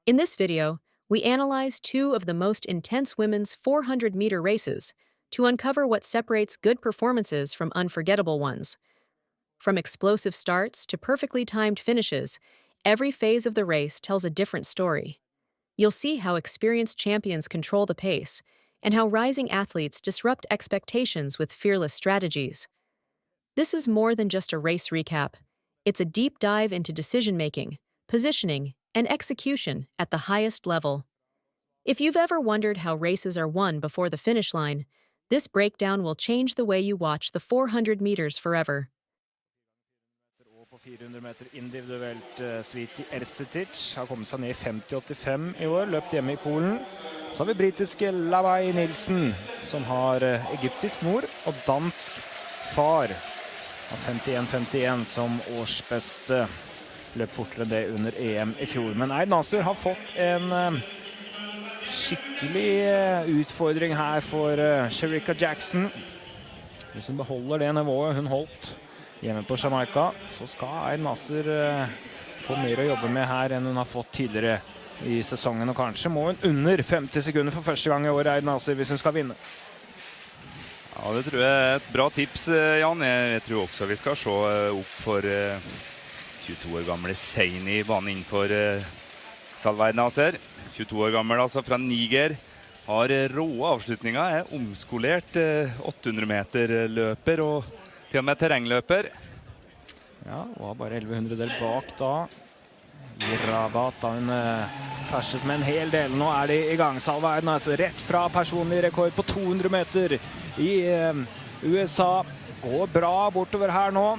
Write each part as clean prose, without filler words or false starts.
In this video, we analyze two of the most intense women's 400-meter races to uncover what separates good performances from unforgettable ones. From explosive starts to perfectly timed finishes, every phase of the race tells a different story. You'll see how experienced champions control the pace and how rising athletes disrupt expectations with fearless strategies. This is more than just a race recap. It's a deep dive into decision-making, positioning, and execution at the highest level. If you've ever wondered how races are won before the finish line, this breakdown will change the way you watch the 400 meters forever. På 400 meter individuelt Sviti Ercetic har kommet seg ned i 50-85 i år, løpt hjemme i Polen. Så har vi britiske Lavai Nilsen, som har egyptisk mor og dansk far. Av 51-51 som årsbeste, løp fortere det under EM i fjor. Men Naser har fått en skikkelig utfordring her for Shericka Jackson. Hvis hun beholder det nivået hun holdt hjemme på Jamaica, så skal Naser få mer å jobbe med her enn hun har fått tidligere i sesongen. Og kanskje må hun under 50 sekunder for første gang i år, Naser, hvis hun skal vinne. Ja, det tror jeg er et bra tips, Jan. Jeg tror også vi skal se opp for 22 år gamle Seini i banen innenfor Salwa Naser. 22 år gammel, altså fra Niger. Har rå avslutninger, er omskolert 800 meter løper og til og med terrengløper. Ja, og har bare 1100 del bak da. I Rabat da hun perset med en hel del. Nå er de i gang. Salwa Naser rett fra personlig rekord på 200 meter i USA. Går bra bortover her nå.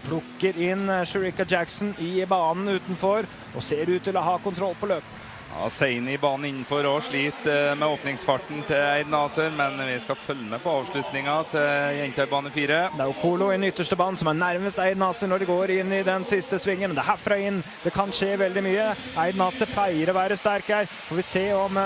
Plukker inn Shericka Jackson i banen utenfor og ser ut til å ha kontroll på løp. Ja, Seini i banen innenfor og sliter med åpningsfarten til Naser, men vi skal følge med på avslutningen til jenta i bane 4. Det er jo Kolo i den ytterste banen som er nærmest Naser når de går inn i den siste svingen. Men det er herfra inn. Det kan skje veldig mye. Naser pleier å være sterk her. Får vi se om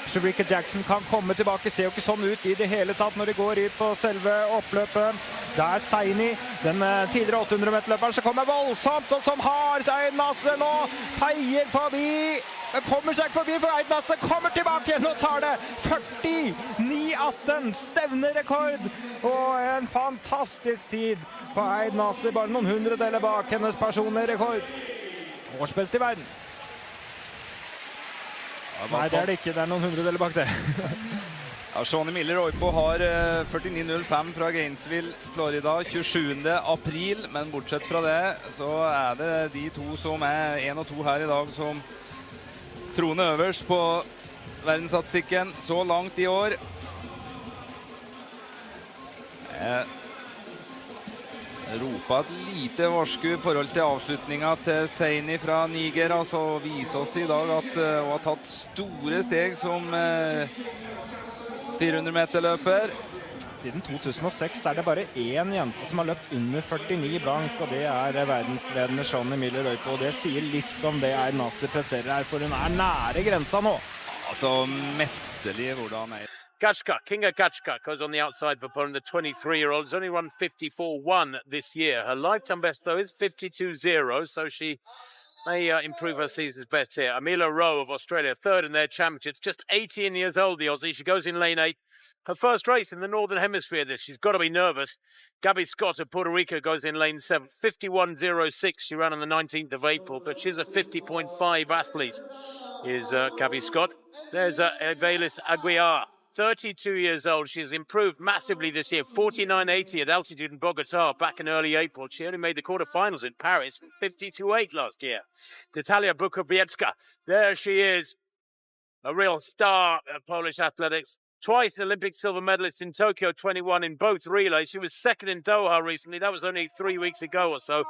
Shericka Jackson kan komme tilbake. Ser jo ikke sånn ut i det hele tatt når de går ut på selve oppløpet. Det er Seini, den tidligere 800 meter løperen, som kommer voldsomt, og som har Naser nå feier forbi. Kommer seg forbi, for Naser kommer tilbake igjen og tar det 49-18, stevnerekord, og en fantastisk tid på Naser, bare noen hundredeler bak hennes personlige rekord. Årsbest i verden. Nei, det er det ikke, det er noen hundredeler bak det. Ja, Shawnee Miller-Roypo har 49.05 fra Gainesville, Florida, 27. april, men bortsett fra det så er det de to som er 1 og 2 her i dag som troner øverst på verdensstatistikken så langt i år. Ropa et lite varsku i forhold til avslutningen til Seini fra Niger, altså viser oss i dag at hun har tatt store steg som 400 meter løper. Siden 2006 er det bare én jente som har løpt under 49 blank, og det er verdensledende Shawnee Miller-Roypo. Og det sier litt om det Naser presterer her, for hun er nære grensa nå. Altså mesterlig hvordan Gachka, Kinga Gachka goes on the outside for Poland. The 23-year-old has only run 54.1 this year. Her lifetime best, though, is 52.0, so she may improve her season's best here. Amila Rowe of Australia, third in their championships, just 18 years old, the Aussie. She goes in lane 8. Her first race in the Northern Hemisphere this. She's got to be nervous. Gabby Scott of Puerto Rico goes in lane 7. 51.06. She ran on the 19th of April, but she's a 50.5 athlete, is Gabby Scott. There's Evelis Aguiar, 32 years old. She's improved massively this year. 49.80 at altitude in Bogota back in early April. She only made the quarterfinals in Paris. 52.8 last year. Natalia Bukowiecka, there she is. A real star of Polish athletics. Twice Olympic silver medalist in Tokyo 21 in both relays. She was second in Doha recently. That was only 3 weeks ago or so.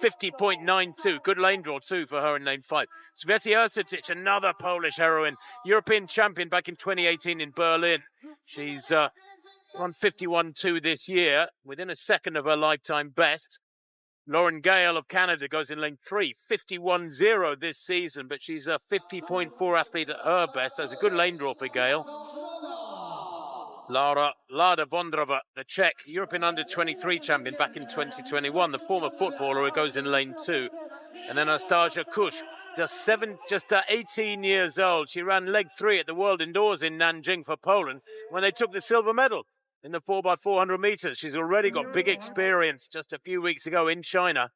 50.92. Good lane draw too for her in lane 5. Sveti Ercetic, another Polish heroine. European champion back in 2018 in Berlin. She's run 51.2 this year, within a second of her lifetime best. Lauren Gale of Canada goes in lane 3, 51.0 this season, but she's a 50.4 athlete at her best. That's a good lane draw for Gale. Lada Vondrova, the Czech European Under-23 champion back in 2021, the former footballer who goes in lane 2. And then Anastasia Kush, just 18 years old. She ran leg 3 at the World Indoors in Nanjing for Poland when they took the silver medal in the 4x400 meters. She's already got big experience just a few weeks ago in China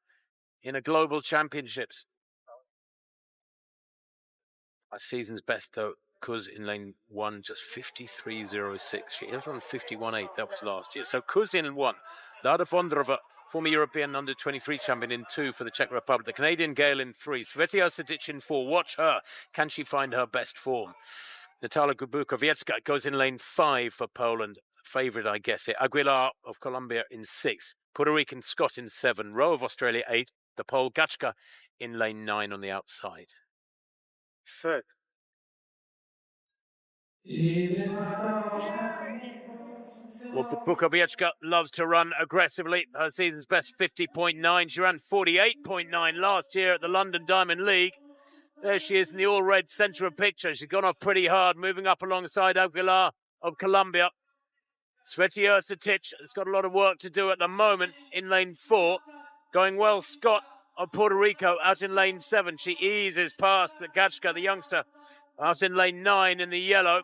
in a global championships. A season's best though, Kuz in lane 1, just 53.06. She has run 51.8, that was last year. So Kuz in 1, Lada Vondrova, former European Under-23 champion in 2 for the Czech Republic. The Canadian Gale in 3, Svetlana Sadic in 4. Watch her. Can she find her best form? Natalia Bukowiecka goes in lane 5 for Poland. Favourite, I guess, here. Aguilar of Colombia in 6. Puerto Rican Scott in 7. Rowe of Australia 8. The Pole Gachka in lane 9 on the outside. Set. Well, Bukowiecka loves to run aggressively. Her season's best 50.9. She ran 48.9 last year at the London Diamond League. There she is in the all-red centre of picture. She's gone off pretty hard, moving up alongside Aguilar of Colombia. Svetlana Sadic has got a lot of work to do at the moment in lane 4. Going well, Scott of Puerto Rico out in lane 7. She eases past the Gachka, the youngster, out in lane 9 in the yellow.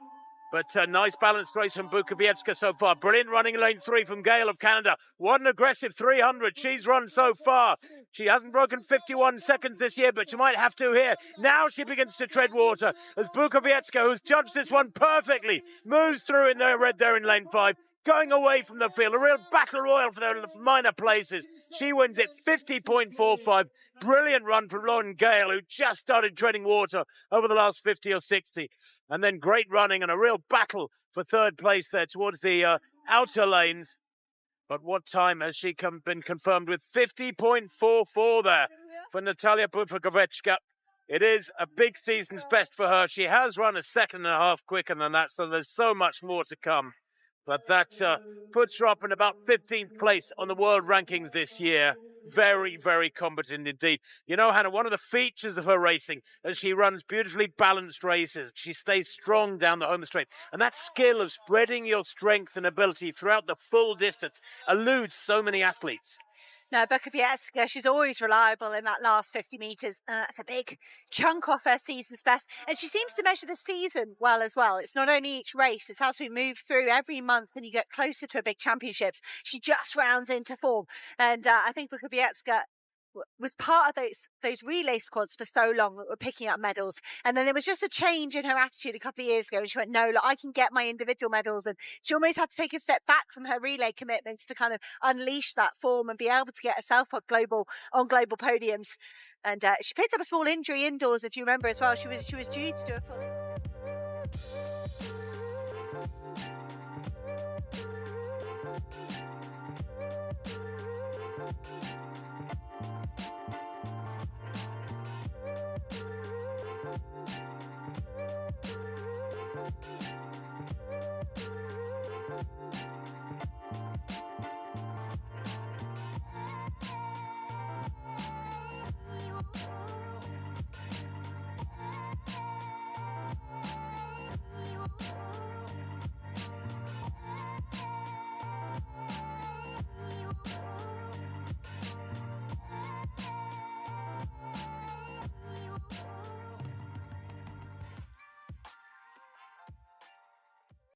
But a nice balanced race from Bukowiecka so far. Brilliant running in lane 3 from Gale of Canada. What an aggressive 300 she's run so far. She hasn't broken 51 seconds this year, but she might have to here. Now she begins to tread water as Bukowiecka, who's judged this one perfectly, moves through in the red there in lane 5. Going away from the field, a real battle royal for the minor places. She wins it 50.45. Brilliant run from Lauren Gale, who just started treading water over the last 50 or 60. And then great running and a real battle for third place there towards the outer lanes. But what time has she been confirmed with? 50.44 there for Natalia Bukowiecka. It is a big season's best for her. She has run a second and a half quicker than that, so there's so much more to come. But that puts her up in about 15th place on the world rankings this year. Very, very competent indeed. You know, Hannah, one of the features of her racing is she runs beautifully balanced races. She stays strong down the home straight. And that skill of spreading your strength and ability throughout the full distance eludes so many athletes. No, Bukowiecka, she's always reliable in that last 50 metres. That's a big chunk off her season's best. And she seems to measure the season well as well. It's not only each race, it's as we move through every month and you get closer to a big championships. She just rounds into form. And I think Bukowiecka was part of those relay squads for so long that were picking up medals. And then there was just a change in her attitude a couple of years ago. And she went, no, look, I can get my individual medals. And she almost had to take a step back from her relay commitments to kind of unleash that form and be able to get herself on global podiums. And she picked up a small injury indoors, if you remember as well. She was due to do a full...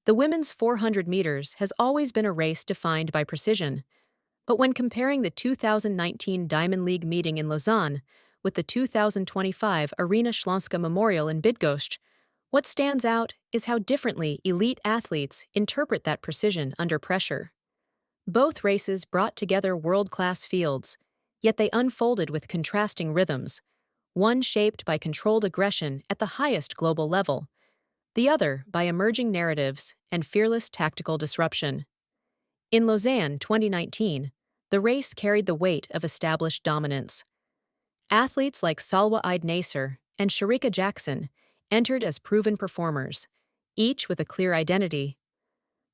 The women's 400 meters has always been a race defined by precision. But when comparing the 2019 Diamond League meeting in Lausanne with the 2025 Arena Śląska Memorial in Bydgoszcz, what stands out is how differently elite athletes interpret that precision under pressure. Both races brought together world-class fields, yet they unfolded with contrasting rhythms, one shaped by controlled aggression at the highest global level, the other by emerging narratives and fearless tactical disruption. In Lausanne 2019, the race carried the weight of established dominance. Athletes like Salwa Naser and Shericka Jackson entered as proven performers, each with a clear identity.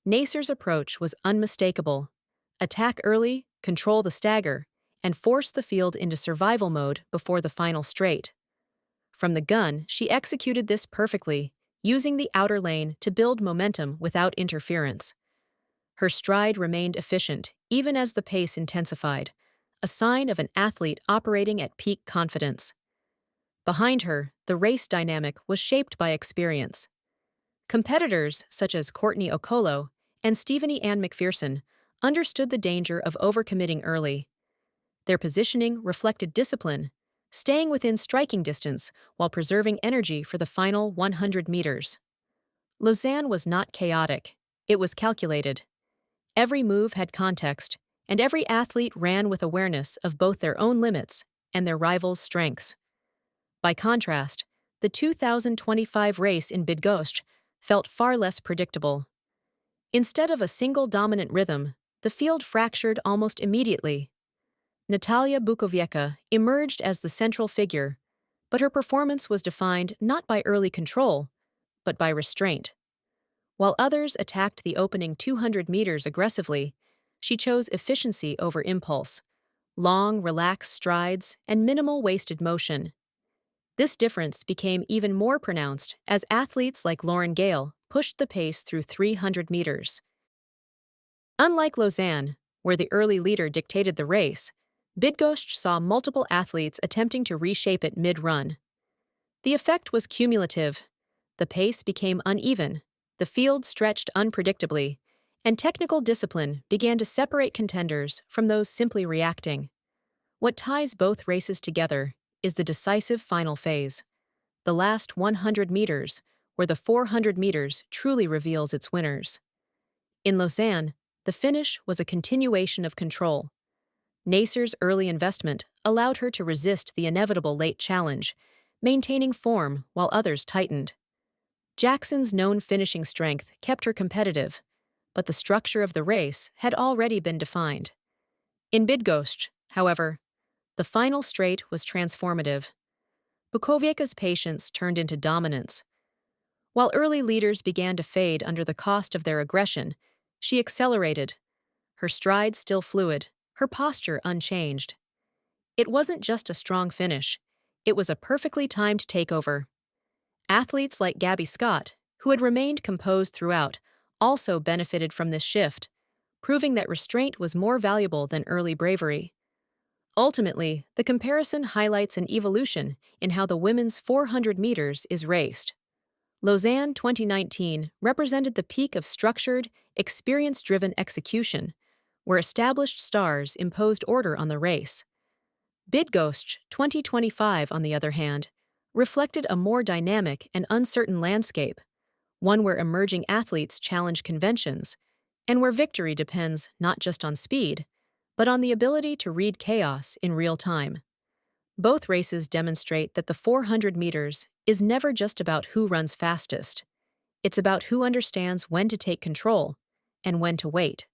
Naser's approach was unmistakable: attack early, control the stagger, and force the field into survival mode before the final straight. From the gun, she executed this perfectly, using the outer lane to build momentum without interference. Her stride remained efficient, even as the pace intensified, a sign of an athlete operating at peak confidence. Behind her, the race dynamic was shaped by experience. Competitors such as Courtney Okolo and Stephanie Ann McPherson understood the danger of overcommitting early. Their positioning reflected discipline, staying within striking distance while preserving energy for the final 100 meters. Lausanne was not chaotic, it was calculated. Every move had context, and every athlete ran with awareness of both their own limits and their rivals' strengths. By contrast, the 2025 race in Bydgoszcz felt far less predictable. Instead of a single dominant rhythm, the field fractured almost immediately. Natalia Bukowiecka emerged as the central figure, but her performance was defined not by early control, but by restraint. While others attacked the opening 200 meters aggressively, she chose efficiency over impulse, long, relaxed strides, and minimal wasted motion. This difference became even more pronounced as athletes like Lauren Gale pushed the pace through 300 meters. Unlike Lausanne, where the early leader dictated the race, Bydgoszcz saw multiple athletes attempting to reshape it mid-run. The effect was cumulative. The pace became uneven, the field stretched unpredictably, and technical discipline began to separate contenders from those simply reacting. What ties both races together is the decisive final phase, the last 100 meters, where the 400 meters truly reveals its winners. In Lausanne, the finish was a continuation of control. Naser's early investment allowed her to resist the inevitable late challenge, maintaining form while others tightened. Jackson's known finishing strength kept her competitive, but the structure of the race had already been defined. In Bydgoszcz, however, the final straight was transformative. Bukowiecka's patience turned into dominance. While early leaders began to fade under the cost of their aggression, she accelerated, her stride still fluid, her posture unchanged. It wasn't just a strong finish, it was a perfectly timed takeover. Athletes like Gabby Scott, who had remained composed throughout, also benefited from this shift, proving that restraint was more valuable than early bravery. Ultimately, the comparison highlights an evolution in how the women's 400 meters is raced. Lausanne 2019 represented the peak of structured, experience-driven execution, where established stars imposed order on the race. Bydgoszcz 2025, on the other hand, reflected a more dynamic and uncertain landscape, one where emerging athletes challenge conventions, and where victory depends not just on speed, but on the ability to read chaos in real time. Both races demonstrate that the 400 meters is never just about who runs fastest. It's about who understands when to take control and when to wait.